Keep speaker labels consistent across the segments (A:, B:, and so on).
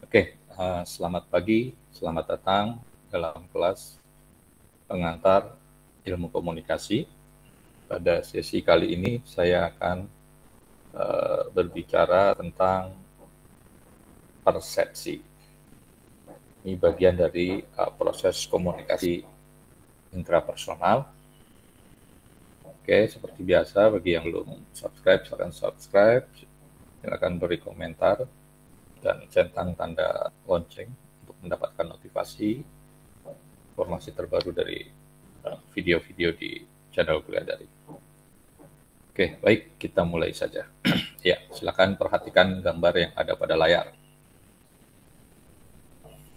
A: Oke, selamat pagi, selamat datang dalam kelas pengantar ilmu komunikasi. Pada sesi kali ini saya akan berbicara tentang persepsi. Ini bagian dari proses komunikasi intrapersonal. Oke, seperti biasa bagi yang belum subscribe, silakan subscribe, silakan beri komentar, dan centang tanda lonceng untuk mendapatkan notifikasi informasi terbaru dari video-video di channel Kuliah Daring. Oke, baik, kita mulai saja. Ya, silakan perhatikan gambar yang ada pada layar.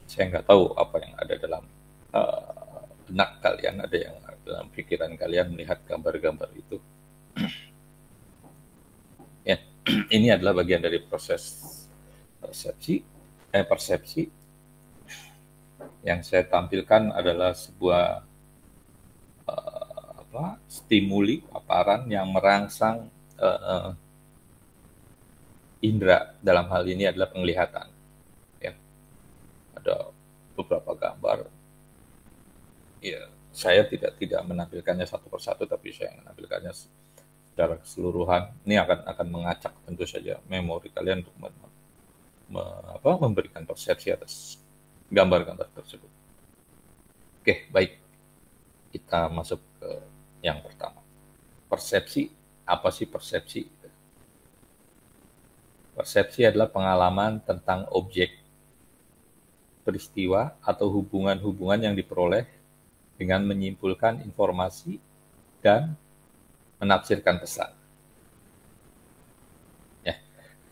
A: Saya nggak tahu apa yang ada dalam benak kalian, ada yang dalam pikiran kalian melihat gambar-gambar itu. Ya, ini adalah bagian dari proses persepsi. Yang saya tampilkan adalah sebuah stimuli paparan yang merangsang indera, dalam hal ini adalah penglihatan. Ya, ada beberapa gambar. Ya, saya tidak menampilkannya satu persatu, tapi saya menampilkannya secara keseluruhan. Ini akan mengacak tentu saja memori kalian untuk memberikan persepsi atas gambar-gambar tersebut. Oke, baik. Kita masuk ke yang pertama. Persepsi. Apa sih persepsi? Persepsi adalah pengalaman tentang objek, peristiwa, atau hubungan-hubungan yang diperoleh dengan menyimpulkan informasi dan menafsirkan pesan. Ya,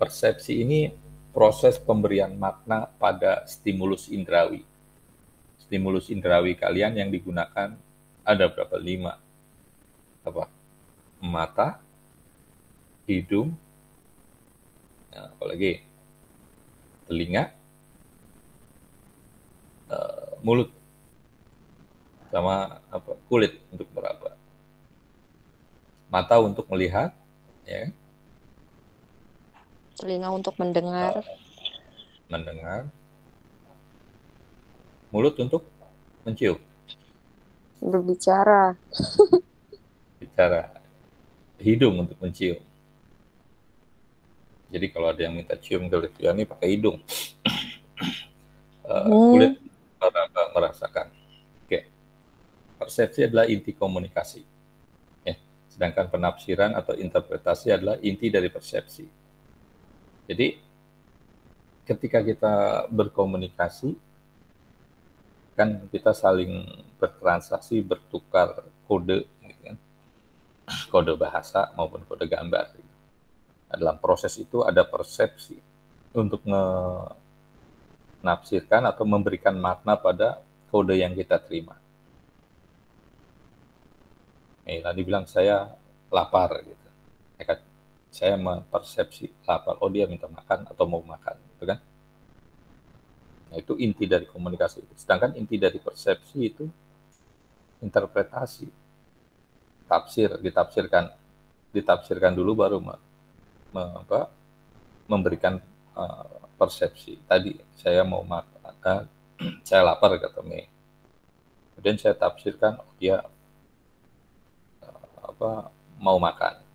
A: persepsi ini proses pemberian makna pada stimulus indrawi. Stimulus indrawi kalian yang digunakan ada berapa? 5. Mata, hidung, apalagi telinga, mulut, sama kulit untuk meraba. Mata untuk melihat, ya.
B: Telinga untuk mendengar.
A: Mendengar. Mulut untuk mencium.
B: Berbicara.
A: Bicara. Hidung untuk mencium. Jadi kalau ada yang minta cium ke Liviani pakai hidung. Kulit merasakan. Oke. Persepsi adalah inti komunikasi. Ya. Sedangkan penafsiran atau interpretasi adalah inti dari persepsi. Jadi ketika kita berkomunikasi, kan kita saling bertransaksi, bertukar kode, gitu kan? Kode bahasa maupun kode gambar. Dalam proses itu ada persepsi untuk menafsirkan atau memberikan makna pada kode yang kita terima. Tadi bilang saya lapar, gitu. Saya mempersepsi lapar, oh dia minta makan atau mau makan, gitu kan? Nah, itu inti dari komunikasi. Sedangkan inti dari persepsi itu interpretasi, ditafsirkan dulu baru memberikan persepsi. Tadi saya mau makan, saya lapar kata Mei. Kemudian saya tafsirkan dia mau makan.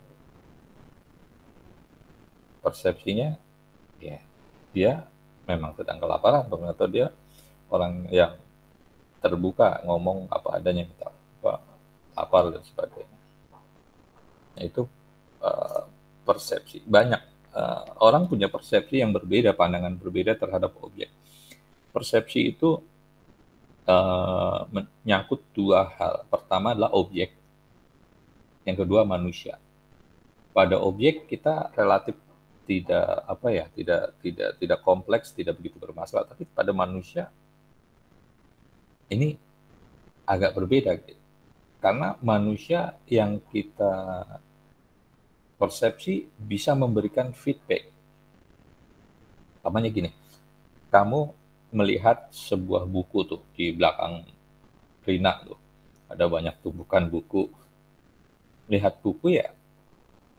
A: Persepsinya, ya dia memang sedang kelaparan, atau dia orang yang terbuka ngomong apa adanya, minta lapar dan sebagainya. Nah, itu persepsi. Banyak orang punya persepsi yang berbeda, pandangan berbeda terhadap objek. Persepsi itu menyangkut 2 hal. Pertama adalah objek, yang kedua manusia. Pada objek kita relatif tidak kompleks, tidak begitu bermasalah, tapi pada manusia ini agak berbeda, gitu. Karena manusia yang kita persepsi bisa memberikan feedback. Namanya gini, kamu melihat sebuah buku tuh di belakang Rina tuh, ada banyak tumpukan buku. Lihat buku ya,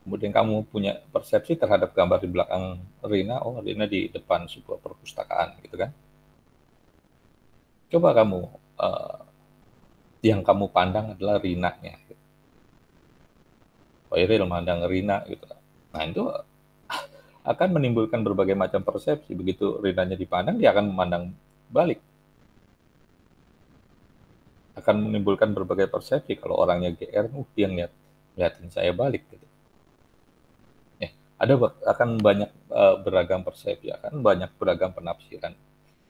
A: kemudian kamu punya persepsi terhadap gambar di belakang Rina, oh Rina di depan sebuah perpustakaan perpustakaan gitu kan. Coba kamu yang kamu pandang adalah rinanya. Khairil mandang rina gitu. Nah itu akan menimbulkan berbagai macam persepsi. Begitu rinanya dipandang, dia akan memandang balik. Akan menimbulkan berbagai persepsi. Kalau orangnya GR, dia ngeliatin saya balik gitu. Ada akan banyak beragam persepsi, akan banyak beragam penafsiran.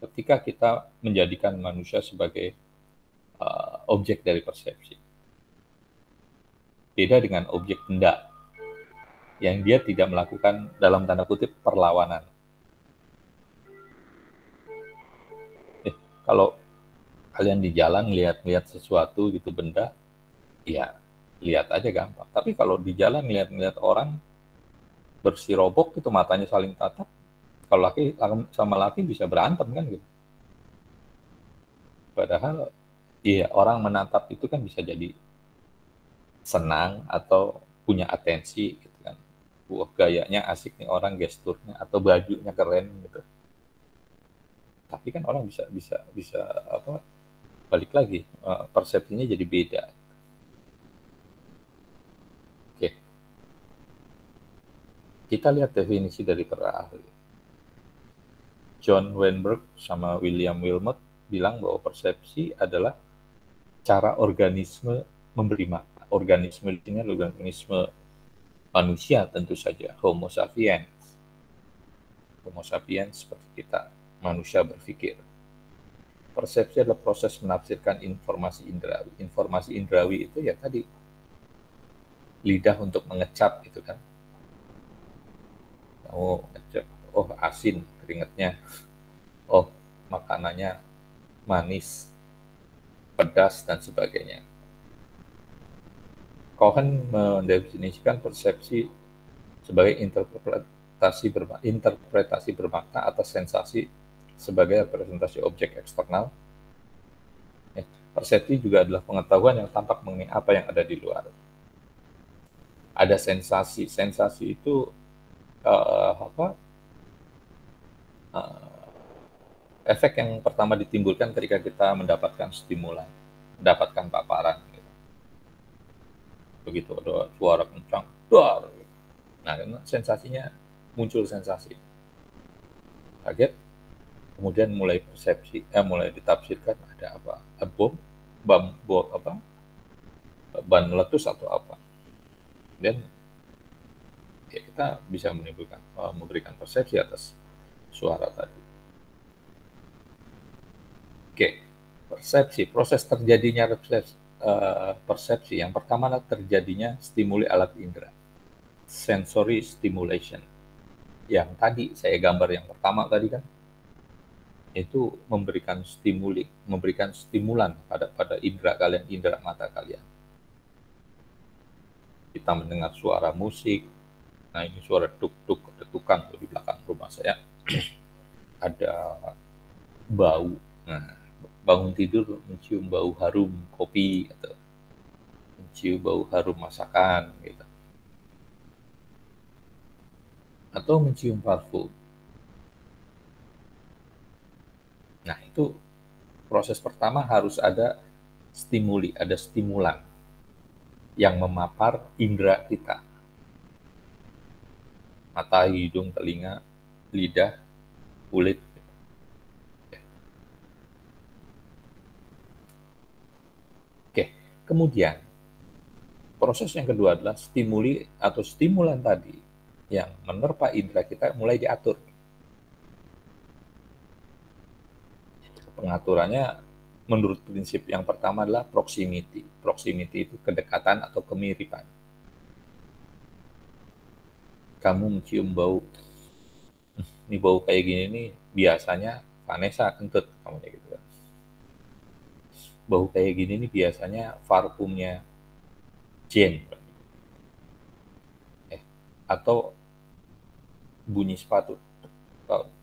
A: Ketika kita menjadikan manusia sebagai objek dari persepsi. Beda dengan objek benda yang dia tidak melakukan dalam tanda kutip perlawanan. Kalau kalian di jalan lihat sesuatu gitu benda, ya lihat aja gampang. Tapi kalau di jalan lihat orang bersirobok itu matanya saling tatap, kalau laki sama laki bisa berantem kan gitu. Padahal iya orang menatap itu kan bisa jadi senang atau punya atensi gitu kan. Wah, gayanya asik nih orang, gesturnya atau bajunya keren gitu. Tapi kan orang bisa apa balik lagi persepsinya jadi beda. Oke. Kita lihat definisi dari para ahli. John Weinberg sama William Wilmot bilang bahwa persepsi adalah cara organisme memberi makna. Organisme di sini adalah organisme manusia tentu saja, Homo sapiens. Homo sapiens seperti kita, manusia berpikir. Persepsi adalah proses menafsirkan informasi indrawi. Informasi indrawi itu ya tadi, lidah untuk mengecap gitu kan. Oh, ngecap, oh asin keringatnya, oh makanannya manis, pedas, dan sebagainya. Cohen mendefinisikan persepsi sebagai interpretasi bermakna atas sensasi sebagai representasi objek eksternal. Persepsi juga adalah pengetahuan yang tampak mengenai apa yang ada di luar. Ada sensasi. Sensasi itu efek yang pertama ditimbulkan ketika kita mendapatkan stimulan, mendapatkan paparan. Gitu. Begitu ada suara kencang, duar. Nah, sensasinya muncul sensasi. Kaget, kemudian mulai persepsi, mulai ditafsirkan ada apa? Bom, ban meletus atau apa. Dan ya kita bisa memberikan persepsi atas suara tadi. Oke, persepsi, proses terjadinya persepsi. Yang pertama adalah terjadinya stimuli alat indera, sensory stimulation. Yang tadi saya gambar yang pertama tadi kan, itu memberikan stimulan pada indera kalian, indera mata kalian. Kita mendengar suara musik, nah ini suara tuk-tuk, ada tukang di belakang rumah saya, ada bau, nah bangun tidur mencium bau harum kopi, atau mencium bau harum masakan, gitu. Atau mencium parfum. Nah itu proses pertama harus ada stimuli, ada stimulan yang memapar indera kita. Mata, hidung, telinga, lidah, kulit. Oke, kemudian proses yang kedua adalah stimuli atau stimulan tadi yang menerpa indera kita mulai diatur. Pengaturannya menurut prinsip yang pertama adalah proximity. Proximity itu kedekatan atau kemiripan. Kamu mencium bau, ini bau kayak gini nih biasanya Vanessa kentut, kamu kayak gitu kan. Bau kayak gini nih biasanya parfumnya Jane. Atau bunyi sepatu,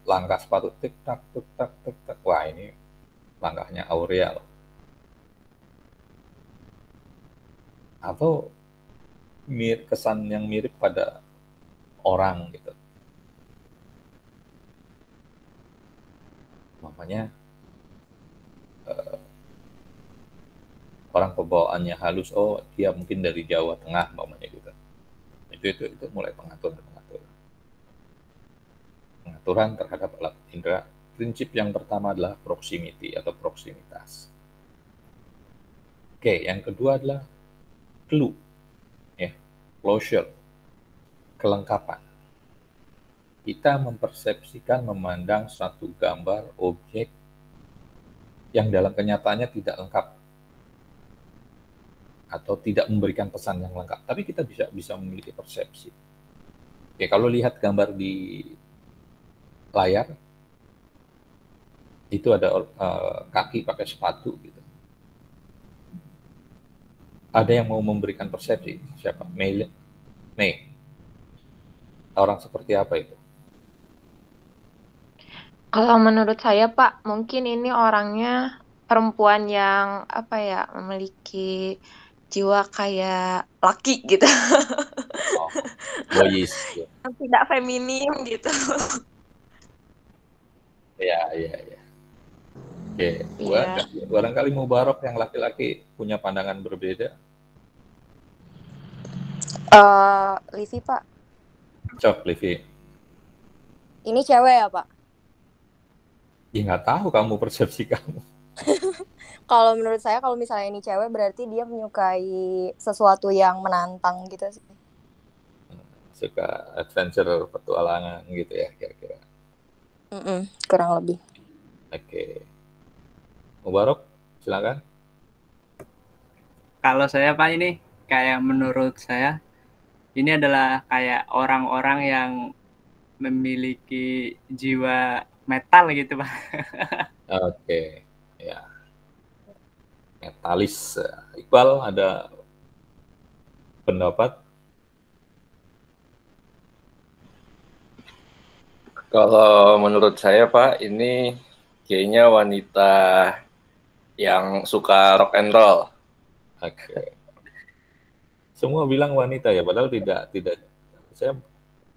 A: langkah sepatu tik tak tik tak tik tak, wah ini langkahnya Aureal. Atau kesan yang mirip pada orang gitu. Umpamanya orang pembawaannya halus, oh dia mungkin dari Jawa Tengah umpamanya gitu. Itu mulai pengaturan terhadap alat indera. Prinsip yang pertama adalah proximity atau proximitas. Oke, yang kedua adalah clue, ya, closure, kelengkapan. Kita mempersepsikan, memandang suatu gambar, objek yang dalam kenyataannya tidak lengkap atau tidak memberikan pesan yang lengkap, tapi kita bisa memiliki persepsi. Oke, kalau lihat gambar di layar, itu ada kaki pakai sepatu gitu. Ada yang mau memberikan persepsi? Siapa? Mei. Orang seperti apa itu?
B: Kalau menurut saya, Pak, mungkin ini orangnya perempuan yang apa ya, memiliki jiwa kayak laki gitu,
A: Oh, boys.
B: yang tidak feminim gitu.
A: Ya, ya, ya. Oke,
B: Iya.
A: barangkali Mubarok yang laki-laki punya pandangan berbeda.
B: Livi, Pak.
A: Cok, Livi.
B: Ini cewek ya, Pak?
A: Ya nggak tahu kamu persepsi kamu.
B: Kalau menurut saya, kalau misalnya ini cewek, berarti dia menyukai sesuatu yang menantang gitu sih.
A: Suka adventure, petualangan gitu ya kira-kira.
B: Kurang lebih.
A: Oke. Mubarok, silakan.
C: Kalau saya Pak ini kayak menurut saya ini adalah kayak orang-orang yang memiliki jiwa metal gitu Pak.
A: Oke, ya. Metalis. Iqbal ada pendapat?
D: Kalau menurut saya Pak, ini kayaknya wanita yang suka rock and roll.
A: Oke. Semua bilang wanita ya, padahal tidak. Saya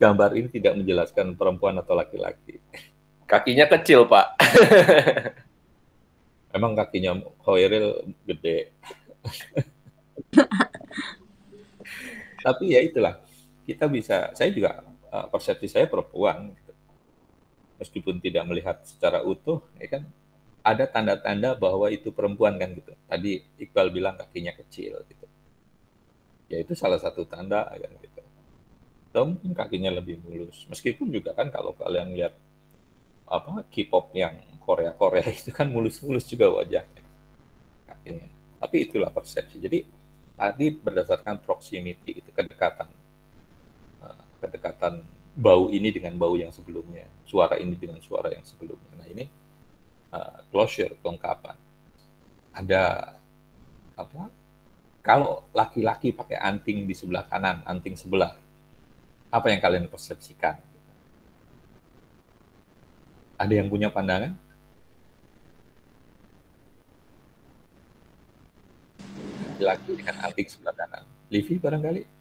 A: gambar ini tidak menjelaskan perempuan atau laki-laki.
D: Kakinya kecil Pak.
A: Memang kakinya Hoiril gede. Tapi ya itulah, saya juga persepsi saya perempuan. Meskipun tidak melihat secara utuh, ya kan ada tanda-tanda bahwa itu perempuan kan gitu. Tadi Iqbal bilang kakinya kecil gitu. Ya itu salah satu tanda kan gitu. Atau mungkin kakinya lebih mulus. Meskipun juga kan kalau kalian lihat K-pop yang Korea itu kan mulus-mulus juga wajahnya kakinya. Tapi itulah persepsi. Jadi tadi berdasarkan proximity itu kedekatan bau ini dengan bau yang sebelumnya, suara ini dengan suara yang sebelumnya. Nah ini closure, kelengkapan. Ada apa? Kalau laki-laki pakai anting di sebelah kanan, anting sebelah, apa yang kalian persepsikan? Ada yang punya pandangan? Laki dengan anting sebelah kanan. Livi barangkali?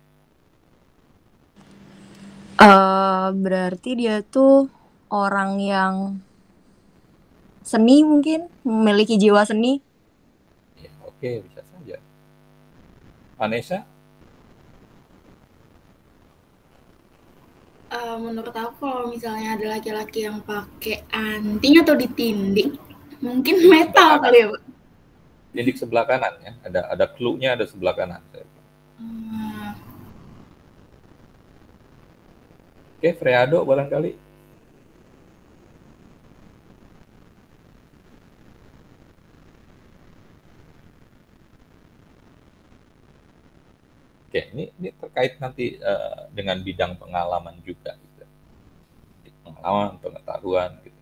B: Berarti dia tuh orang yang seni mungkin, memiliki jiwa seni.
A: Ya, oke, bisa saja. Vanessa?
E: Menurut aku kalau misalnya ada laki-laki yang pakai anting atau ditinding, mungkin metal kali ya, Pak.
A: Tindik sebelah kanan ya, ada clue-nya ada sebelah kanan. Oke, Freado barangkali. Oke, ini terkait nanti dengan bidang pengalaman juga, gitu. Pengalaman, pengetahuan, gitu.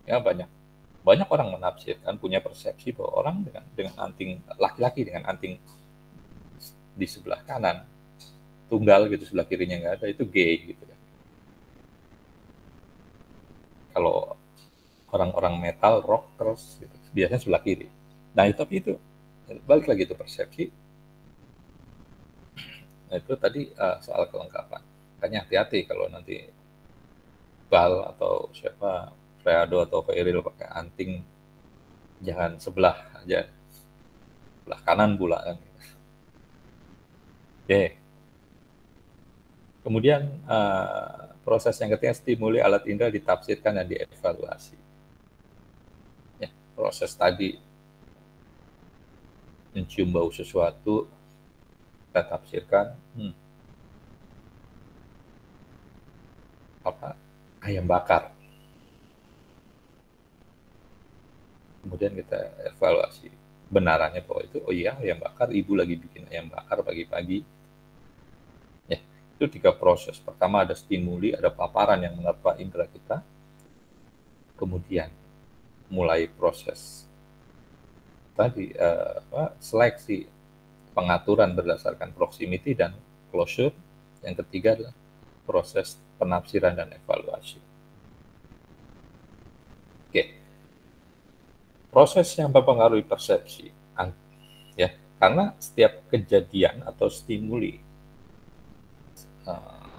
A: Ya banyak orang menafsirkan, punya persepsi bahwa orang dengan anting, laki-laki dengan anting di sebelah kanan tunggal gitu, sebelah kirinya nggak ada, itu gay gitu kan. Kalau orang-orang metal, rock, terus gitu, biasanya sebelah kiri. Nah tapi itu balik lagi itu persepsi. Nah itu tadi soal kelengkapan. Makanya hati-hati kalau nanti Bal atau siapa Freado atau Veryl pakai anting, jangan sebelah aja, sebelah kanan pula kan. Oke. Kemudian proses yang ketiga, stimuli alat indera ditafsirkan dan dievaluasi. Ya, proses tadi mencium bau sesuatu, kita tafsirkan, ayam bakar. Kemudian kita evaluasi benarannya bahwa itu, oh iya ayam bakar, ibu lagi bikin ayam bakar pagi-pagi. Ya, itu 3 proses. Pertama ada stimuli, ada paparan yang menerpa indera kita. Kemudian mulai proses tadi seleksi, pengaturan berdasarkan proximity dan closure. Yang ketiga adalah proses penafsiran dan evaluasi. Oke. Proses yang mempengaruhi persepsi, ya, karena setiap kejadian atau stimuli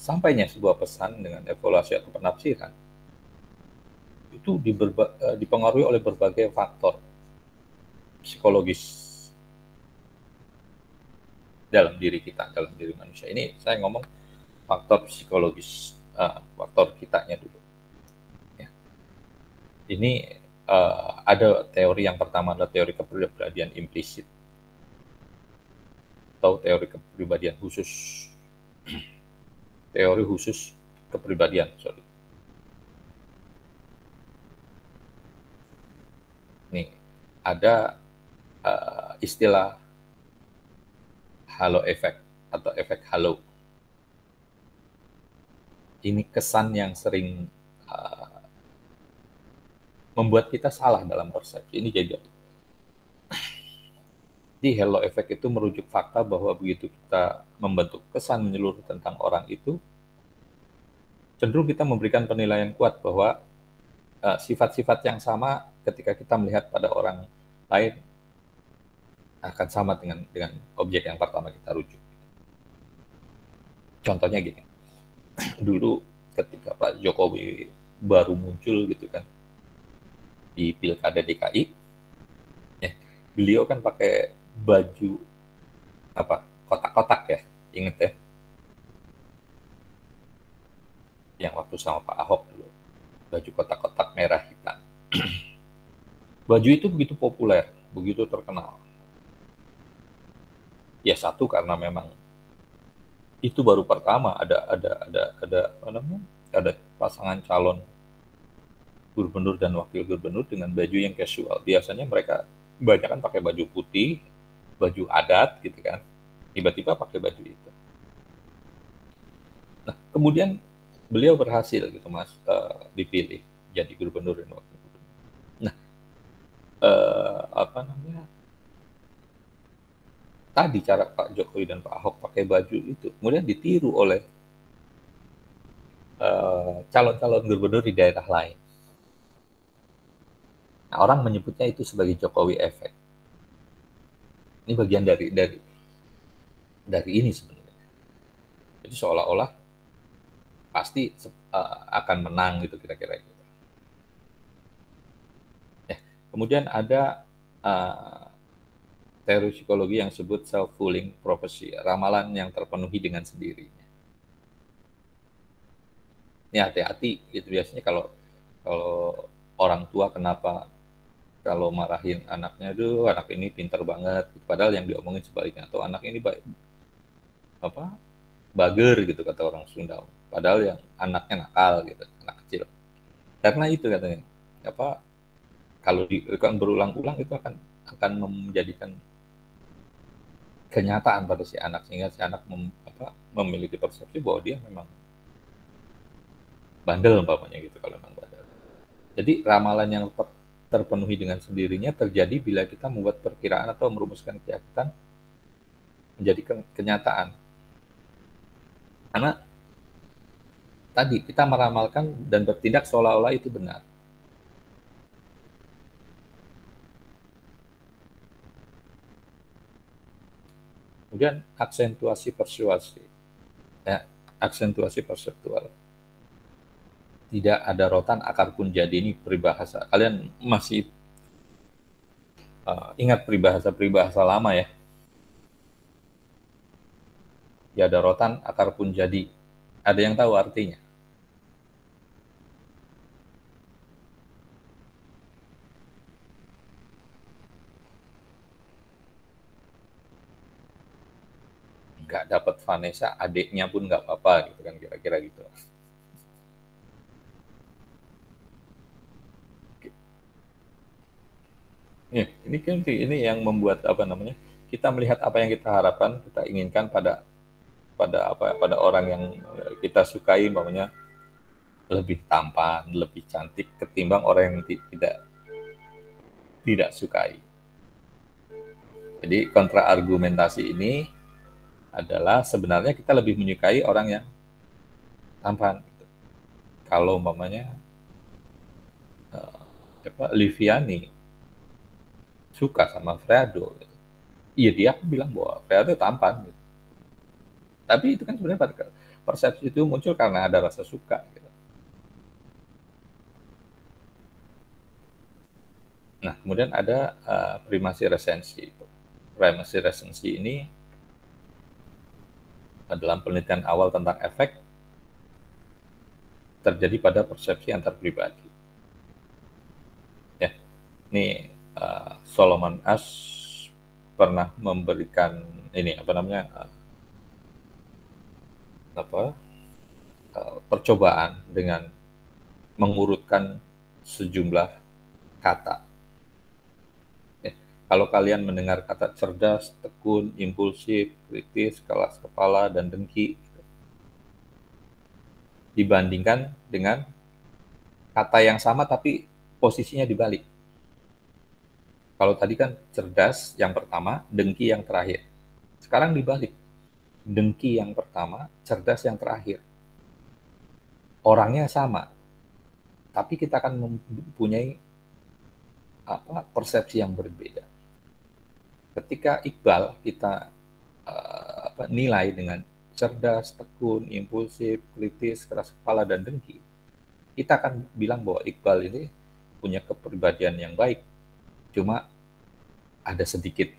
A: sampainya sebuah pesan dengan evaluasi atau penafsiran itu dipengaruhi oleh berbagai faktor psikologis dalam diri kita, dalam diri manusia. Ini saya ngomong faktor psikologis, faktor kitanya dulu. Ya. Ini ada teori yang pertama, adalah teori kepribadian implisit atau teori kepribadian khusus. Teori khusus kepribadian, Nih, ada istilah halo effect atau efek halo. Ini kesan yang sering membuat kita salah dalam persepsi. Ini jadi halo effect itu merujuk fakta bahwa begitu kita membentuk kesan menyeluruh tentang orang itu, cenderung kita memberikan penilaian kuat bahwa sifat-sifat yang sama ketika kita melihat pada orang lain akan sama dengan objek yang pertama kita rujuk. Contohnya gini, dulu ketika Pak Jokowi baru muncul gitu kan di Pilkada DKI, ya, beliau kan pakai baju kotak-kotak ya, inget ya, yang waktu sama Pak Ahok dulu, baju kotak-kotak merah hitam. Baju itu begitu populer, begitu terkenal. Ya satu karena memang itu baru pertama ada pasangan calon gubernur dan wakil gubernur dengan baju yang casual. Biasanya mereka banyak kan pakai baju putih, baju adat gitu kan. Tiba-tiba pakai baju itu. Nah, kemudian beliau berhasil gitu Mas dipilih jadi gubernur dan wakil gubernur. Nah, tadi cara Pak Jokowi dan Pak Ahok pakai baju itu kemudian ditiru oleh calon-calon gubernur di daerah lain. Nah, orang menyebutnya itu sebagai Jokowi Effect. Ini bagian dari ini sebenarnya. Jadi seolah-olah pasti akan menang gitu kira-kira gitu. Ya, kemudian ada teori psikologi yang disebut self-fulfilling prophecy, ramalan yang terpenuhi dengan sendirinya. Ini hati-hati gitu biasanya kalau orang tua kenapa kalau marahin anaknya, aduh anak ini pintar banget, padahal yang diomongin sebaliknya, atau anak ini bager gitu kata orang Sunda, padahal yang anaknya nakal gitu, anak kecil. Karena itu katanya, kalau dilakukan berulang-ulang itu akan menjadikan kenyataan pada si anak, sehingga si anak memiliki persepsi bahwa dia memang bandel umpamanya gitu kalau memang bandel. Jadi ramalan yang terpenuhi dengan sendirinya terjadi bila kita membuat perkiraan atau merumuskan keyakinan menjadi kenyataan. Karena tadi kita meramalkan dan bertindak seolah-olah itu benar. Kemudian aksentuasi persuasi, ya, aksentuasi perseptual. Tidak ada rotan, akar pun jadi. Ini peribahasa. Kalian masih ingat peribahasa lama ya? Tidak ada rotan, akar pun jadi. Ada yang tahu artinya? Nggak dapat Vanessa, adiknya pun nggak apa-apa, gitu kan, kira-kira gitu. Ini yang membuat kita melihat apa yang kita harapkan, kita inginkan pada orang yang kita sukai, umpamanya lebih tampan, lebih cantik ketimbang orang yang tidak sukai. Jadi kontraargumentasi ini adalah sebenarnya kita lebih menyukai orang yang tampan. Kalau umpamanya Liviani suka sama Freado, iya dia bilang bahwa Freado tampan. Gitu. Tapi itu kan sebenarnya persepsi itu muncul karena ada rasa suka. Gitu. Nah, kemudian ada primasi resensi. Primasi resensi ini dalam penelitian awal tentang efek terjadi pada persepsi antar pribadi. Ya, ini Solomon Asch pernah memberikan percobaan dengan mengurutkan sejumlah kata. Kalau kalian mendengar kata cerdas, tekun, impulsif, kritis, keras kepala, dan dengki, dibandingkan dengan kata yang sama tapi posisinya dibalik. Kalau tadi kan cerdas yang pertama, dengki yang terakhir. Sekarang dibalik. Dengki yang pertama, cerdas yang terakhir. Orangnya sama, tapi kita akan mempunyai persepsi yang berbeda. Ketika Iqbal kita nilai dengan cerdas, tekun, impulsif, kritis, keras kepala, dan dengki, kita akan bilang bahwa Iqbal ini punya kepribadian yang baik, cuma ada sedikit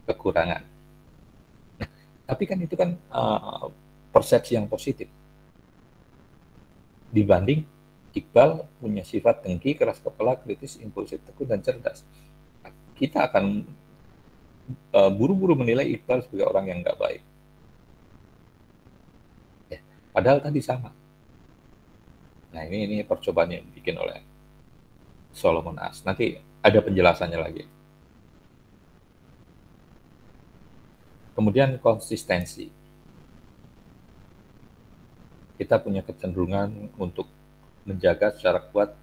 A: kekurangan. Nah, tapi kan itu kan persepsi yang positif. Dibanding Iqbal punya sifat dengki, keras kepala, kritis, impulsif, tekun, dan cerdas. Kita akan buru-buru menilai Iqbal sebagai orang yang nggak baik. Ya, padahal tadi sama. Nah, ini percobaan yang dibikin oleh Solomon Asch. Nanti ada penjelasannya lagi. Kemudian konsistensi. Kita punya kecenderungan untuk menjaga secara kuat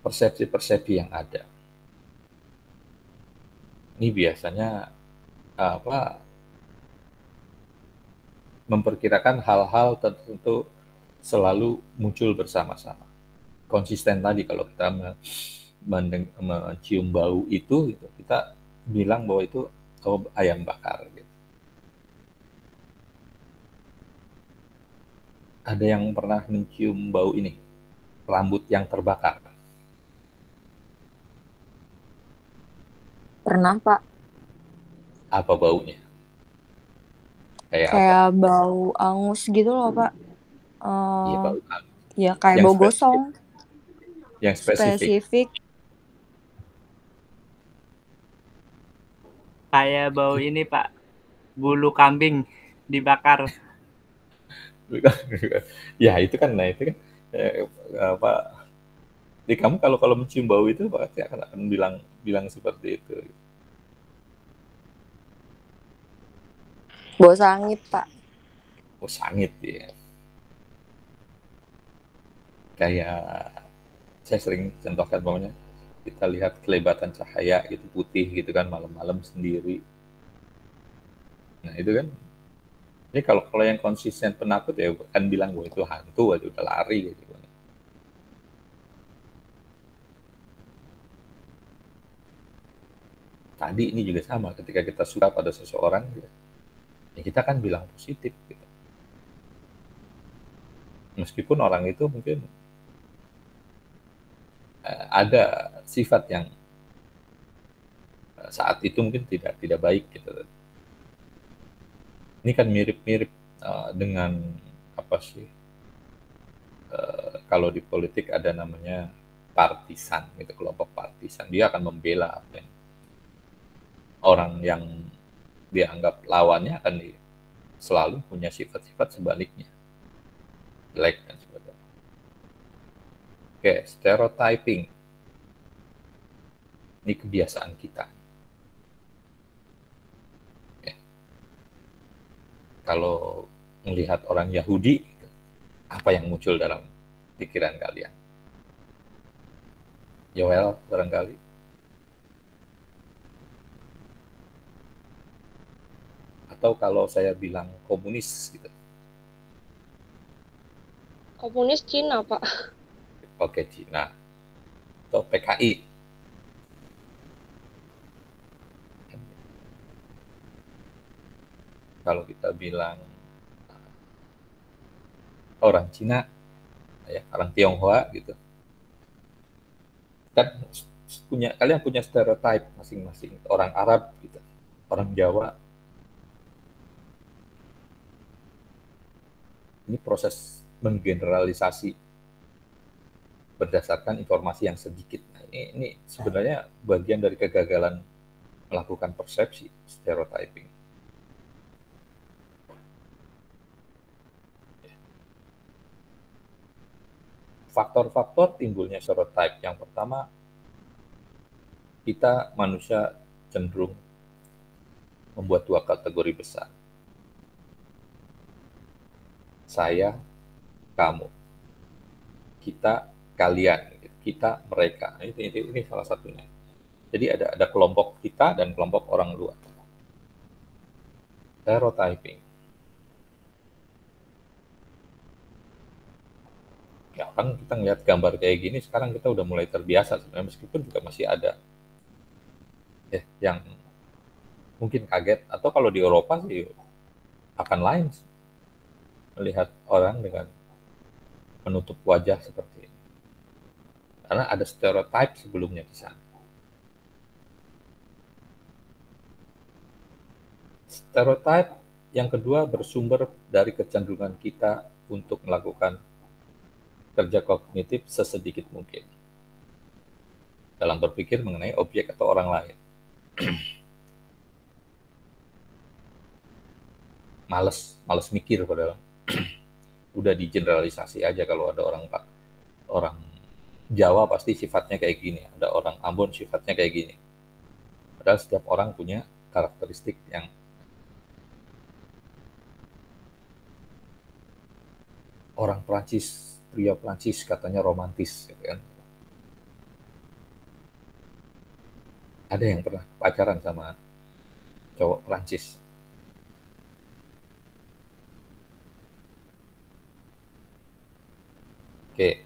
A: persepsi-persepsi yang ada. Ini biasanya memperkirakan hal-hal tertentu selalu muncul bersama-sama. Konsisten tadi, kalau kita mencium bau itu, kita bilang bahwa itu ayam bakar. Gitu. Ada yang pernah mencium bau ini, rambut yang terbakar?
B: Pernah, Pak.
A: Apa baunya?
B: Kayak bau angus gitu loh, Pak.
A: Iya, bau angus.
B: Ya, kayak bau gosong.
A: Yang spesifik.
C: Kayak bau ini, Pak. Bulu kambing dibakar.
A: Ya, itu kan di kamu kalau mencium bau itu pasti akan bilang seperti itu.
B: Bau sangit, Pak.
A: Oh, sangit ya. Kayak saya sering contohkan bahwa kita lihat kelebatan cahaya gitu, putih gitu kan, malam-malam sendiri. Nah, itu kan. Ini kalau yang konsisten penakut ya kan bilang bahwa itu hantu aja udah lari gitu. Tadi ini juga sama, ketika kita suka pada seseorang, ya kita kan bilang positif. Gitu. Meskipun orang itu mungkin ada sifat yang saat itu mungkin tidak baik gitu. Ini kan mirip-mirip dengan apa sih? Kalau di politik ada namanya partisan, gitu, kelompok partisan. Dia akan membela apa yang orang yang dianggap lawannya akan selalu punya sifat-sifat sebaliknya, jelek dan sebagainya. Oke, stereotyping. Ini kebiasaan kita. Oke. Kalau melihat orang Yahudi, apa yang muncul dalam pikiran kalian? Yoel barangkali. Atau kalau saya bilang komunis gitu.
F: Komunis Cina, Pak.
A: Oke, Cina. Atau PKI. Kalau kita bilang orang Cina, ya, orang Tionghoa gitu. Kan kalian punya stereotype masing-masing. Orang Arab gitu, orang Jawa. Ini proses menggeneralisasi berdasarkan informasi yang sedikit. Nah, ini sebenarnya bagian dari kegagalan melakukan persepsi stereotyping. Faktor-faktor timbulnya stereotype. Yang pertama, kita manusia cenderung membuat dua kategori besar. Saya, kamu. Kita, kalian. Kita, mereka. Ini salah satunya. Jadi ada kelompok kita dan kelompok orang luar. Stereotyping. Ya kan kita ngeliat gambar kayak gini, sekarang kita udah mulai terbiasa sebenarnya, meskipun juga masih ada yang mungkin kaget, atau kalau di Eropa sih akan lain melihat orang dengan menutup wajah seperti ini, karena ada stereotype sebelumnya di sana. Stereotype yang kedua bersumber dari kecenderungan kita untuk melakukan kerja kognitif sesedikit mungkin dalam berpikir mengenai objek atau orang lain. Males mikir, padahal udah digeneralisasi aja. Kalau ada orang Jawa pasti sifatnya kayak gini, ada orang Ambon sifatnya kayak gini. Padahal setiap orang punya karakteristik yang orang Prancis, pria Prancis katanya romantis, gitu kan. Ada yang pernah pacaran sama cowok Prancis. Oke.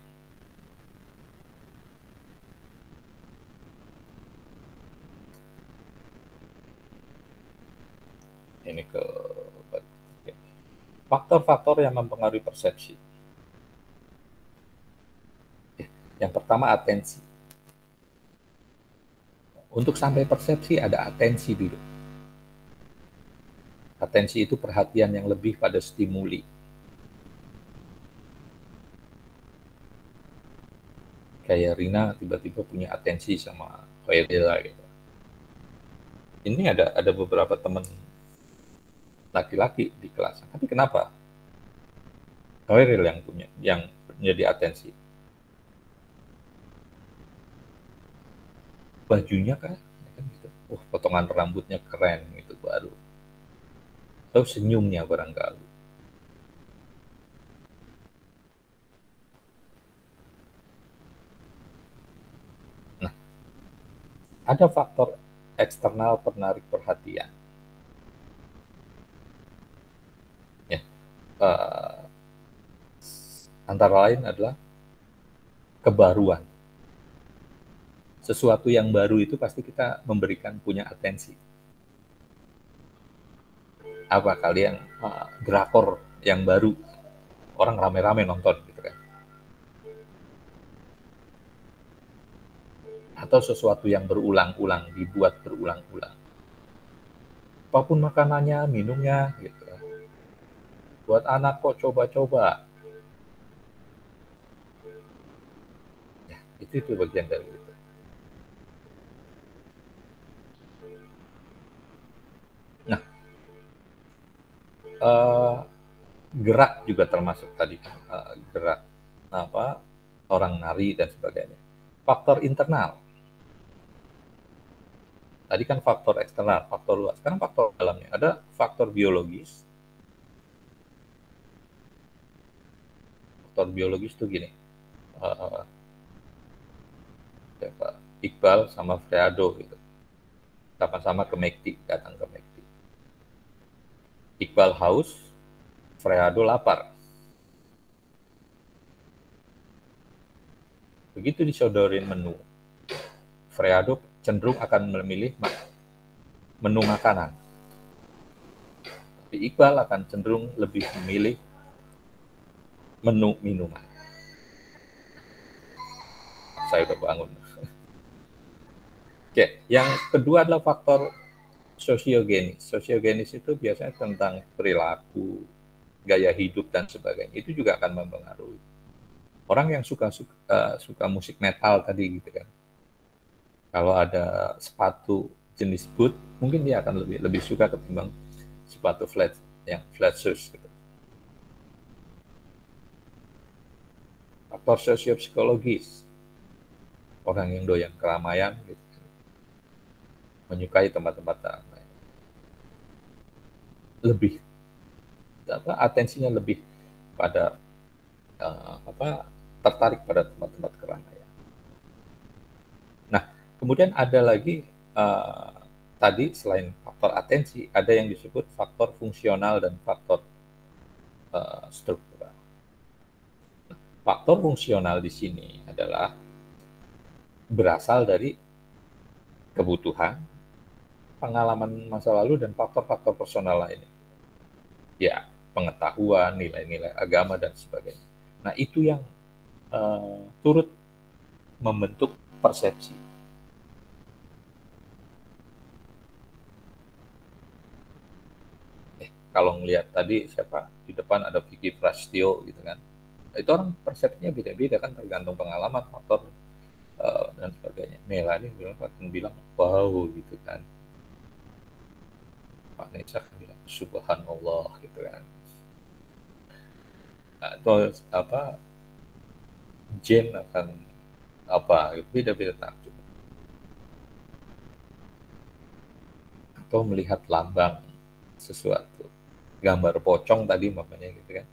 A: Ini ke faktor-faktor yang mempengaruhi persepsi. Yang pertama, atensi. Untuk sampai persepsi ada atensi dulu. Atensi itu perhatian yang lebih pada stimuli. Kayak Rina tiba-tiba punya atensi sama Koyela gitu. Ini ada beberapa teman laki-laki di kelas. Tapi kenapa Koyel yang menjadi atensi? Bajunya kan gitu. Potongan rambutnya keren gitu baru. Atau senyumnya barangkali. Nah, ada faktor eksternal penarik perhatian. Ya, antara lain adalah kebaruan. Sesuatu yang baru itu pasti kita punya atensi. Apa kalian drakor yang baru orang rame-rame nonton gitu kan. Atau sesuatu yang berulang-ulang, dibuat berulang-ulang. Apapun makanannya, minumnya, gitu. Buat anak kok coba-coba. Ya, itu bagian dari itu. Nah, gerak juga termasuk tadi, gerak orang nari dan sebagainya. Faktor internal. Tadi kan faktor eksternal, faktor luar. Sekarang faktor dalamnya. Ada faktor biologis. Faktor biologis itu gini. Iqbal sama Freado gitu. Sama-sama ke McD, datang ke McD. Iqbal haus, Freado lapar. Begitu disodorin menu, Freado cenderung akan memilih menu makanan. Tapi Iqbal akan cenderung lebih memilih menu minuman. Saya udah bangun. Oke, yang kedua adalah faktor sosiogenis. Sosiogenis itu biasanya tentang perilaku, gaya hidup dan sebagainya. Itu juga akan mempengaruhi. Orang yang suka musik metal tadi gitu kan. Kalau ada sepatu jenis boot, mungkin dia akan lebih suka ketimbang sepatu flat shoes. Gitu. Faktor sosiopsikologis, orang yang doyan keramaian, gitu, menyukai tempat-tempat ramai, lebih atensinya lebih pada tertarik pada tempat-tempat keramaian. Nah, kemudian ada lagi tadi selain faktor atensi, ada yang disebut faktor fungsional dan faktor struktural. Faktor fungsional di sini adalah berasal dari kebutuhan, pengalaman masa lalu, dan faktor-faktor personal lainnya. Ya, pengetahuan, nilai-nilai agama, dan sebagainya. Nah, itu yang turut membentuk persepsi. Kalau ngelihat tadi siapa di depan ada Vicky Prasetyo gitu kan, itu orang persepsinya beda-beda kan, tergantung pengalaman, faktor dan sebagainya. Melani akan bilang wow gitu kan, Pak Nesa akan bilang subhanallah gitu kan, atau Jen akan beda-beda takjub, atau melihat lambang sesuatu, gambar pocong tadi makanya gitu kan.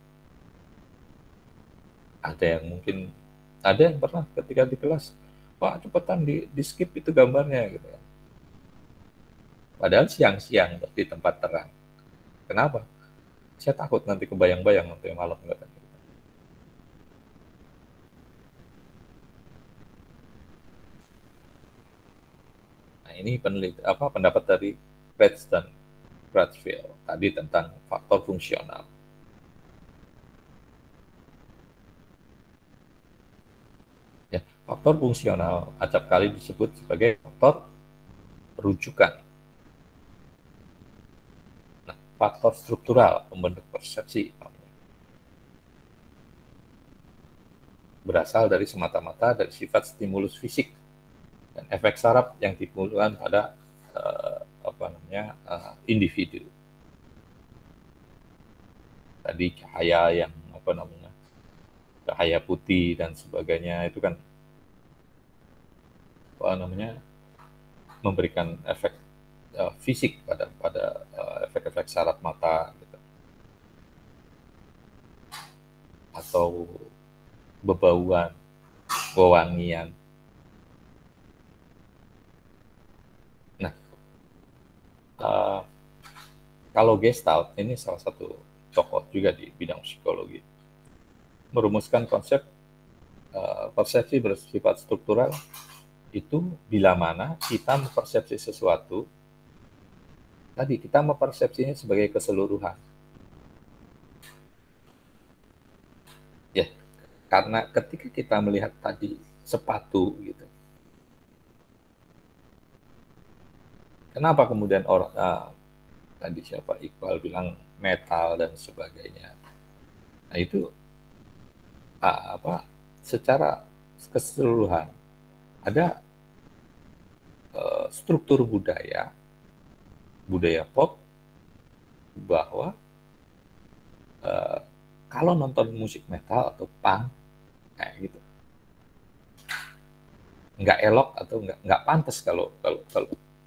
A: Ada yang pernah ketika di kelas, Pak cepetan di skip itu gambarnya gitu kan. Padahal siang-siang di tempat terang. Kenapa? Saya takut nanti kebayang-bayang nanti malam enggak kan. Nah, ini pendapat dari Pratts dan Crutchfield tadi tentang faktor fungsional. Ya, faktor fungsional acap kali disebut sebagai faktor rujukan. Nah, faktor struktural pembentuk persepsi berasal dari semata-mata dari sifat stimulus fisik dan efek saraf yang ditimbulkan pada individu. Tadi cahaya yang cahaya putih dan sebagainya itu kan memberikan efek fisik pada efek-efek saraf mata gitu. Atau bebauan, wewangian. Nah, kalau Gestalt ini salah satu tokoh juga di bidang psikologi, merumuskan konsep persepsi bersifat struktural itu bila mana kita mempersepsi sesuatu, tadi kita mempersepsinya sebagai keseluruhan. Karena ketika kita melihat tadi sepatu gitu, kenapa kemudian orang tadi siapa Iqbal bilang metal dan sebagainya. Nah itu secara keseluruhan ada struktur budaya pop bahwa kalau nonton musik metal atau punk kayak gitu nggak elok atau nggak pantas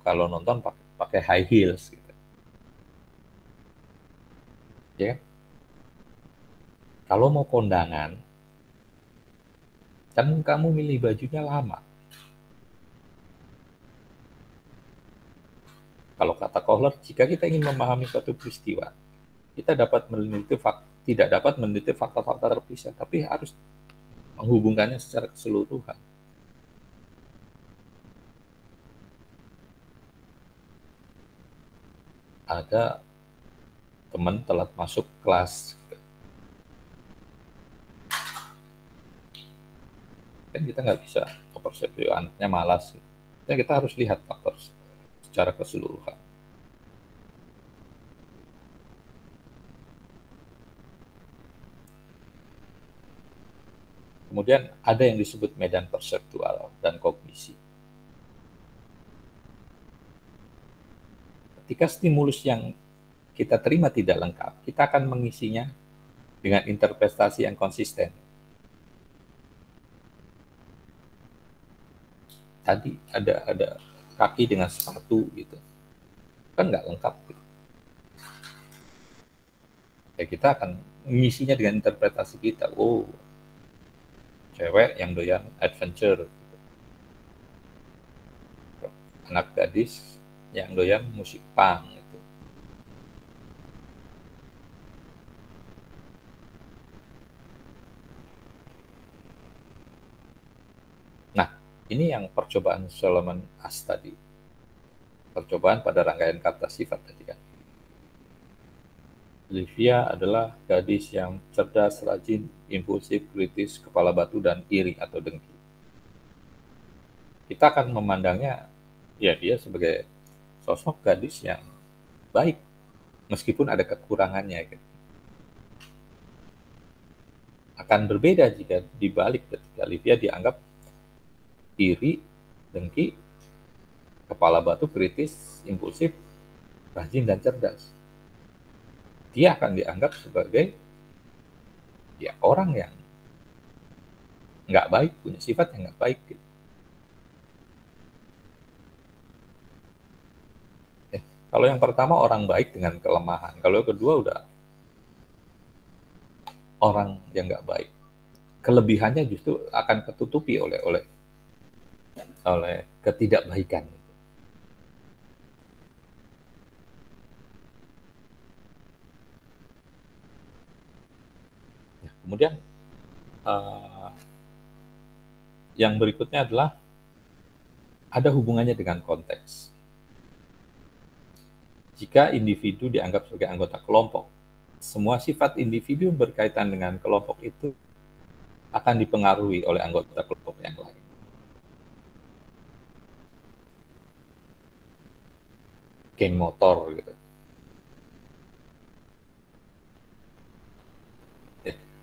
A: kalau nonton pakai high heels gitu. Ya. Kalau mau kondangan kan kamu milih bajunya lama. Kalau kata Kohler, jika kita ingin memahami suatu peristiwa, kita tidak dapat meneliti fakta-fakta terpisah, tapi harus menghubungkannya secara keseluruhan. Ada teman telat masuk kelas, kan kita nggak bisa mempersepsi anaknya malas. Dan kita harus lihat faktor secara keseluruhan. Kemudian ada yang disebut medan perseptual dan kognisi. Ketika stimulus yang kita terima tidak lengkap, kita akan mengisinya dengan interpretasi yang konsisten. Tadi ada kaki dengan sepatu gitu, kan nggak lengkap gitu. Ya kita akan mengisinya dengan interpretasi kita. Oh, cewek yang doyan adventure gitu. Anak gadis yang doyan musik punk gitu. Nah, ini yang percobaan Solomon Asch tadi. Percobaan pada rangkaian kata sifat tadi kan. Livia adalah gadis yang cerdas, rajin, impulsif, kritis, kepala batu, dan iri atau dengki. Kita akan memandangnya, ya dia sebagai sosok gadis yang baik, meskipun ada kekurangannya. Gitu. Akan berbeda jika dibalik ketika Livia dianggap iri, dengki, kepala batu, kritis, impulsif, rajin, dan cerdas. Dia akan dianggap sebagai ya orang yang nggak baik, punya sifat yang nggak baik. Gitu. Kalau yang pertama orang baik dengan kelemahan, kalau yang kedua udah orang yang nggak baik. Kelebihannya justru akan ketutupi oleh ketidakbaikan. Kemudian yang berikutnya adalah ada hubungannya dengan konteks. Jika individu dianggap sebagai anggota kelompok, semua sifat individu berkaitan dengan kelompok itu akan dipengaruhi oleh anggota kelompok yang lain. Geng motor gitu.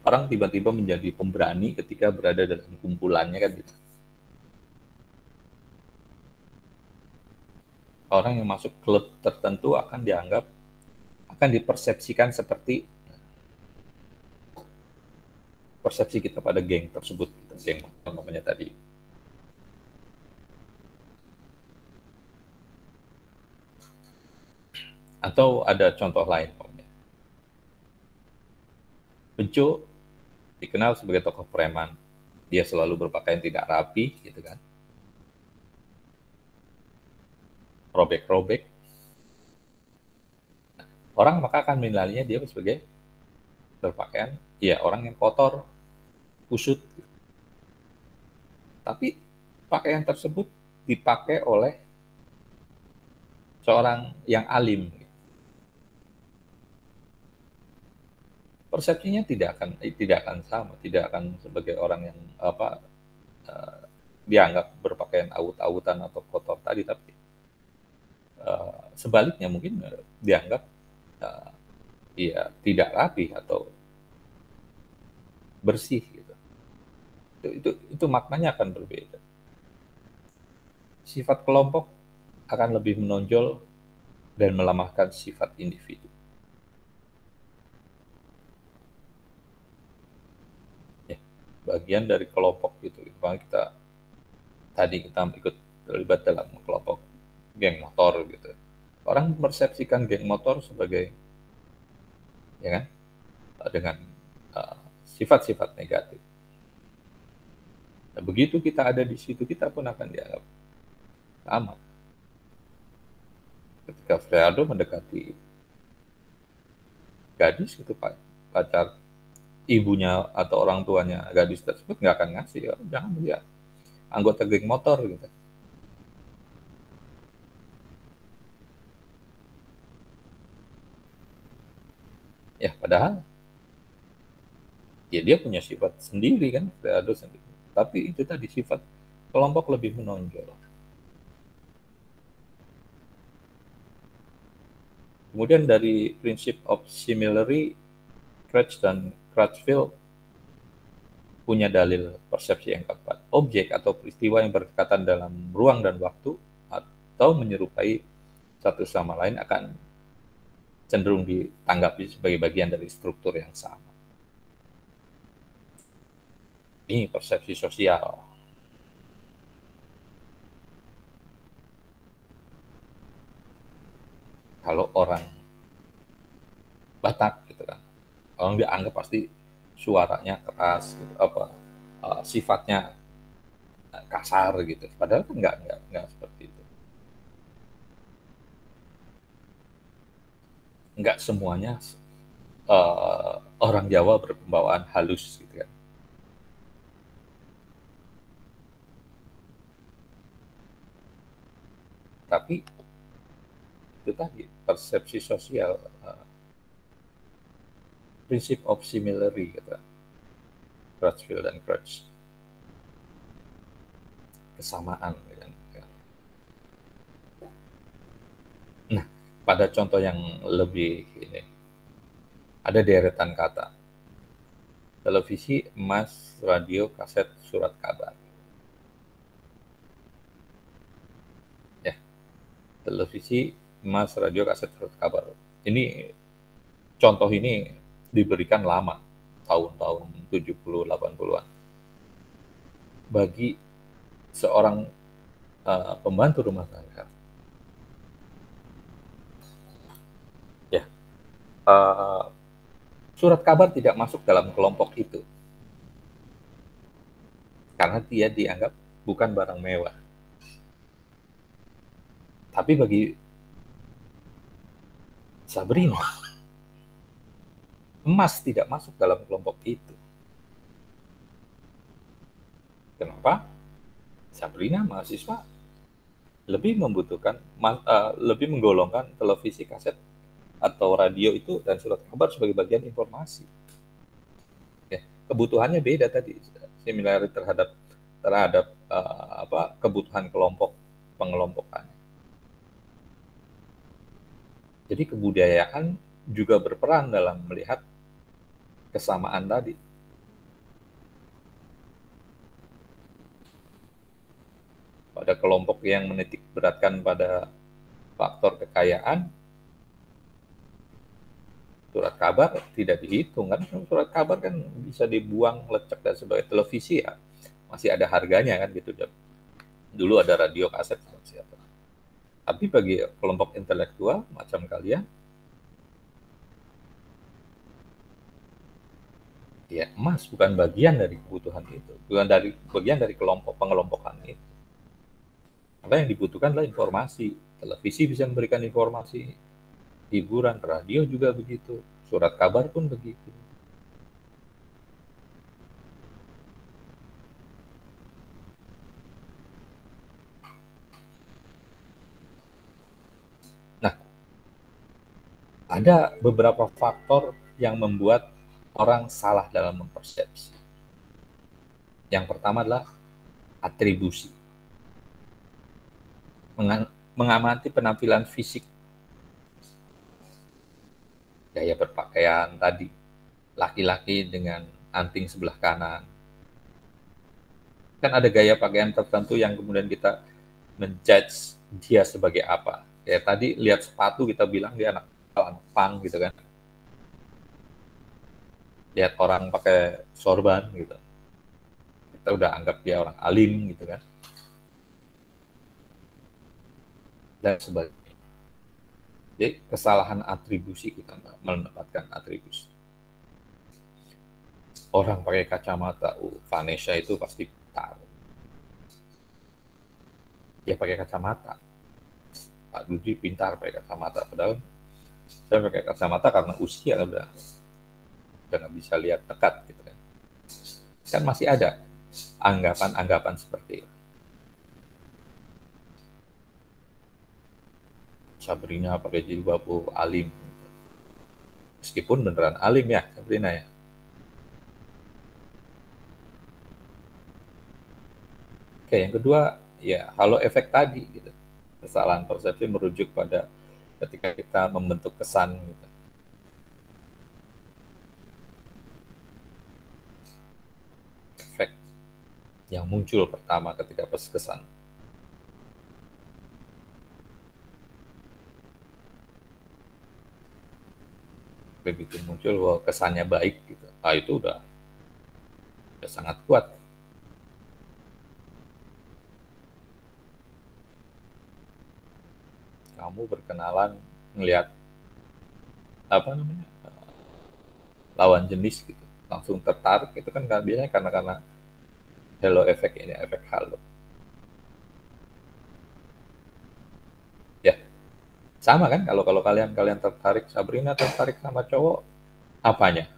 A: Orang tiba-tiba menjadi pemberani ketika berada dalam kumpulannya kan gitu. Orang yang masuk klub tertentu akan dipersepsikan seperti persepsi kita pada geng tersebut, geng namanya tadi. Atau ada contoh lain. Bejo dikenal sebagai tokoh preman. Dia selalu berpakaian tidak rapi, gitu kan. Robek-robek. Orang maka akan menilainya dia sebagai berpakaian, ya orang yang kotor, kusut. Tapi pakaian tersebut dipakai oleh seorang yang alim. persepsinya tidak akan sama, tidak akan sebagai orang yang dianggap berpakaian awut-awutan atau kotor tadi, tapi sebaliknya mungkin dianggap ya tidak rapi atau bersih gitu. Itu maknanya akan berbeda. Sifat kelompok akan lebih menonjol dan melemahkan sifat individu. Ya, bagian dari kelompok gitu. Kita ikut terlibat dalam kelompok geng motor gitu. Orang mempersepsikan geng motor sebagai, ya kan, dengan sifat-sifat negatif. Nah, begitu kita ada di situ, kita pun akan dianggap sama. Ketika Freado mendekati gadis itu, pacar ibunya atau orang tuanya gadis tersebut nggak akan ngasih, jangan dia anggota geng motor gitu. Ya padahal ya dia punya sifat sendiri kan, Freado sendiri. Tapi itu tadi sifat kelompok lebih menonjol. Kemudian dari prinsip of similarity, Crouch dan Crutchfield punya dalil persepsi yang keempat. Objek atau peristiwa yang berdekatan dalam ruang dan waktu atau menyerupai satu sama lain akan cenderung ditanggapi sebagai bagian dari struktur yang sama. Ini persepsi sosial. Kalau orang Batak gitu kan, orang dianggap pasti suaranya keras, gitu, sifatnya kasar gitu. Padahal kan nggak seperti itu. Nggak semuanya orang Jawa berpembawaan halus gitu kan. Tapi itu tadi persepsi sosial, prinsip of similarity gitu, Crutchfield dan Crouch, kesamaan gitu. Nah, pada contoh yang lebih ini ada deretan kata: televisi, emas, radio, kaset, surat kabar. Ya, televisi, emas, radio, kaset, surat kabar. Ini contoh ini diberikan lama, tahun-tahun 70-80-an. Bagi seorang pembantu rumah tangga. Ya, surat kabar tidak masuk dalam kelompok itu. Karena dia dianggap bukan barang mewah. Tapi bagi Sabrina, emas tidak masuk dalam kelompok itu. Kenapa? Sabrina mahasiswa lebih membutuhkan, lebih menggolongkan televisi, kaset, atau radio itu dan surat kabar sebagai bagian informasi. Ya, kebutuhannya beda tadi, similarity terhadap kebutuhan kelompok, pengelompokan. Jadi kebudayaan juga berperan dalam melihat kesamaan tadi. Pada kelompok yang menitik beratkan pada faktor kekayaan, surat kabar tidak dihitung kan. Surat kabar kan bisa dibuang, lecek dan sebagai televisi ya masih ada harganya kan gitu. Dulu ada radio kaset siapa. Tapi bagi kelompok intelektual macam kalian, ya emas bukan bagian dari kebutuhan itu, bukan bagian dari kelompok pengelompokan itu. Karena yang dibutuhkan adalah informasi. Televisi bisa memberikan informasi, hiburan, radio juga begitu, surat kabar pun begitu. Nah, ada beberapa faktor yang membuat orang salah dalam mempersepsi. Yang pertama adalah atribusi. Mengamati penampilan fisik, gaya berpakaian tadi, laki-laki dengan anting sebelah kanan. Kan ada gaya pakaian tertentu yang kemudian kita menjudge dia sebagai apa. Kayak tadi lihat sepatu kita bilang dia anak punk gitu kan. Lihat orang pakai sorban gitu, kita udah anggap dia orang alim gitu kan. Dan sebagainya. Jadi kesalahan atribusi, kita menempatkan atribusi. Orang pakai kacamata, Vanessa itu pasti pintar. Dia pakai kacamata. Pak Dudi pintar pakai kacamata. Padahal saya pakai kacamata karena usia udah nggak bisa lihat dekat gitu kan. Kan masih ada anggapan-anggapan seperti itu. Sabrina pakai jilbab alim. Meskipun beneran alim ya Sabrina ya. Oke, yang kedua ya halo efek tadi gitu. Kesalahan persepsi merujuk pada ketika kita membentuk kesan gitu. Efek yang muncul pertama ketika kesan. Begitu muncul bahwa kesannya baik gitu. Ah itu udah sangat kuat. Kamu berkenalan ngelihat apa namanya lawan jenis gitu, langsung tertarik itu kan biasanya karena halo efek ini, efek halo. Ya, sama kan kalau kalian tertarik, Sabrina tertarik sama cowok, apanya?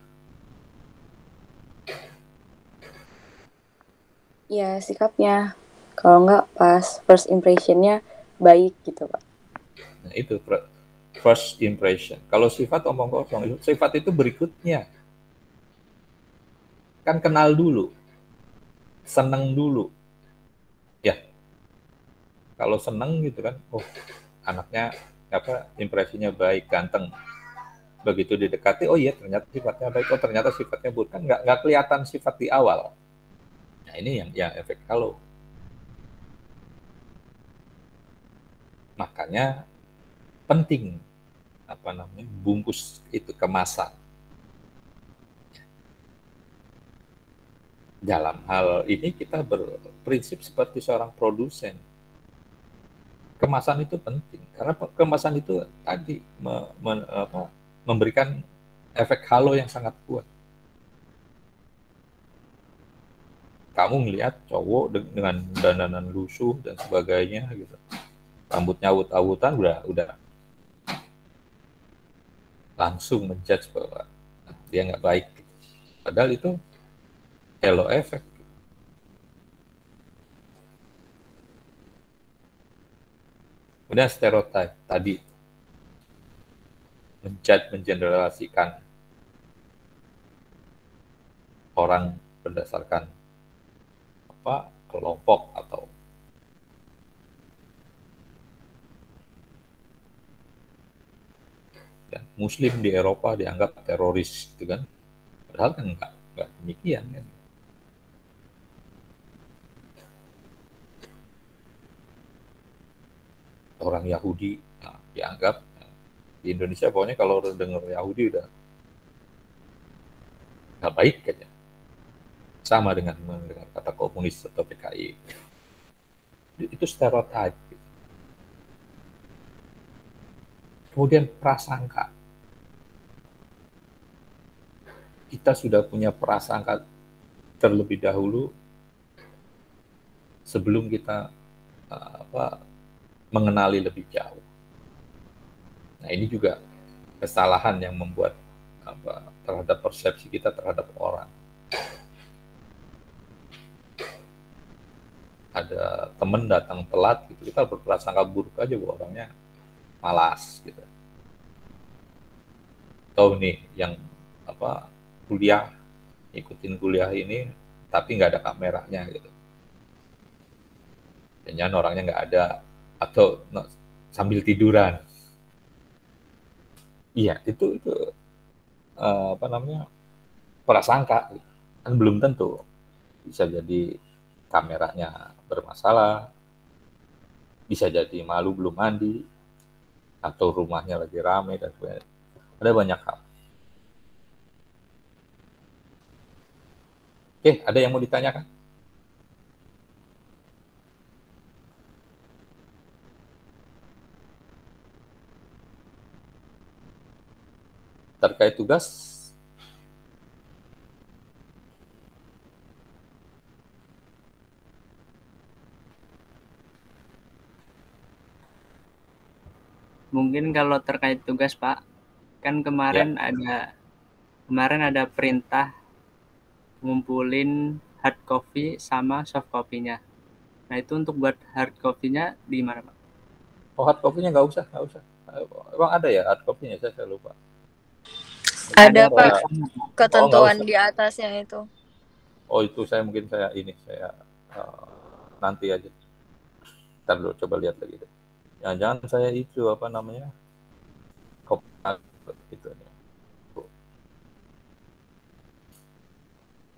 G: Ya sikapnya. Kalau nggak pas first impression-nya baik gitu Pak.
A: Nah itu first impression. Kalau sifat omong kosong, sifat itu berikutnya. Kan kenal dulu, seneng dulu. Ya, kalau seneng gitu kan, oh anaknya impresinya baik, ganteng. Begitu didekati, oh iya ternyata sifatnya baik, oh ternyata sifatnya buruk. Kan nggak kelihatan sifat di awal. Nah ini yang efek halo. Makanya penting bungkus itu kemasan. Dalam hal ini kita berprinsip seperti seorang produsen. Kemasan itu penting karena kemasan itu tadi memberikan efek halo yang sangat kuat. Kamu ngelihat cowok dengan dandanan lusuh dan sebagainya gitu, rambutnya awut-awutan, udah langsung menjudge bahwa dia nggak baik. Padahal itu halo efek. Kemudian stereotip tadi, mengeneralisasikan orang berdasarkan kelompok atau Muslim di Eropa dianggap teroris gitu kan, padahal kan nggak demikian kan. Orang Yahudi dianggap di Indonesia pokoknya kalau dengar Yahudi udah nggak baik kayaknya. Sama dengan kata komunis atau PKI. Itu stereotip. Kemudian prasangka. Kita sudah punya prasangka terlebih dahulu sebelum kita mengenali lebih jauh. Nah ini juga kesalahan yang membuat terhadap persepsi kita terhadap orang. Ada teman datang telat gitu, kita berprasangka buruk aja bahwa orangnya malas gitu. Atau nih yang kuliah, ikutin kuliah ini, tapi nggak ada kameranya gitu. Jangan orangnya nggak ada, atau sambil tiduran. Iya, itu apa namanya, prasangka. Kan belum tentu. Bisa jadi kameranya bermasalah, bisa jadi malu belum mandi, atau rumahnya lagi ramai dan sebagainya. Ada banyak hal. Oke, ada yang mau ditanyakan? Terkait tugas,
C: Mungkin kalau terkait tugas, Pak, kan kemarin ada perintah ngumpulin hard copy sama soft copy-nya. Nah, itu untuk buat hard copy-nya di mana, Pak?
A: oh hard copy-nya nggak usah. Emang ada ya hard copy-nya? Saya lupa.
G: Ada
A: Oh,
G: Pak, ketentuan
A: usah.
G: di atasnya itu.
A: Oh itu saya nanti aja. Ntar dulu coba lihat lagi deh. Jangan saya itu apa namanya, copy gitu.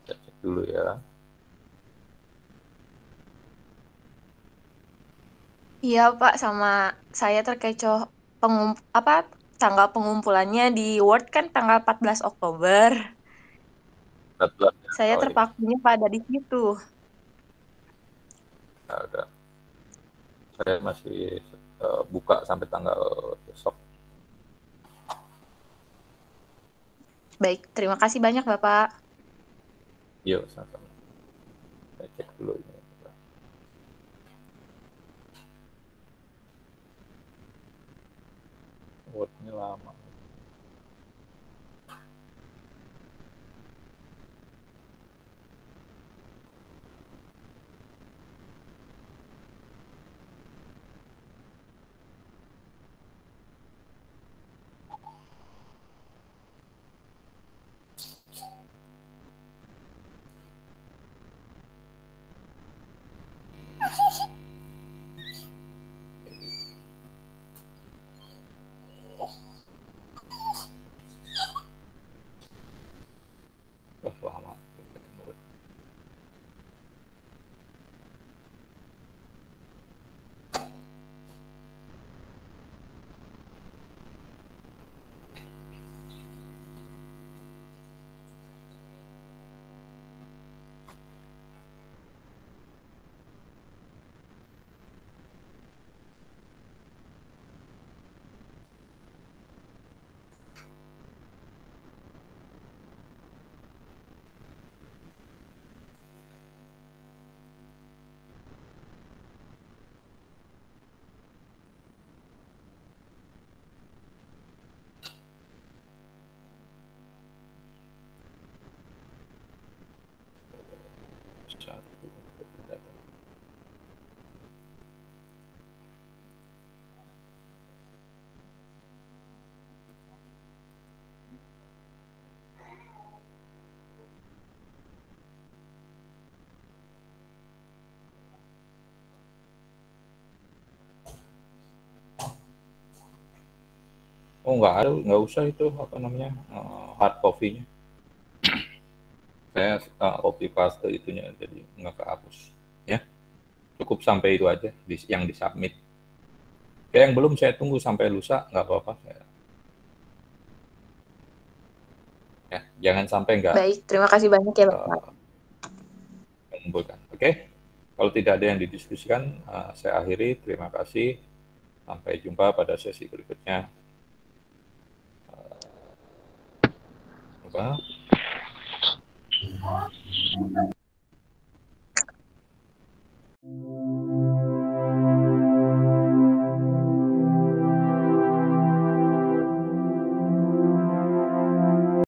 A: Saya cek dulu ya.
B: Iya Pak, sama saya terkait tanggal pengumpulannya di Word kan tanggal 14 Oktober.
A: 14.
B: Saya terpakunya pada di situ.
A: Ada. Saya masih buka sampai tanggal besok.
B: Baik, terima kasih banyak Bapak.
A: Yuk, sama-sama. Saya cek dulu ini. Word-nya lama. Lama. Oh nggak usah itu apa namanya hard copy-nya. Saya copy paste itunya jadi nggak kehapus ya. Cukup sampai itu aja yang disubmit. Yang belum saya tunggu sampai lusa nggak apa-apa. Ya, jangan sampai nggak.
B: Baik, terima kasih banyak ya Bapak.
A: Mengumpulkan. Oke. Kalau tidak ada yang didiskusikan, saya akhiri. Terima kasih. Sampai jumpa pada sesi berikutnya. Apa?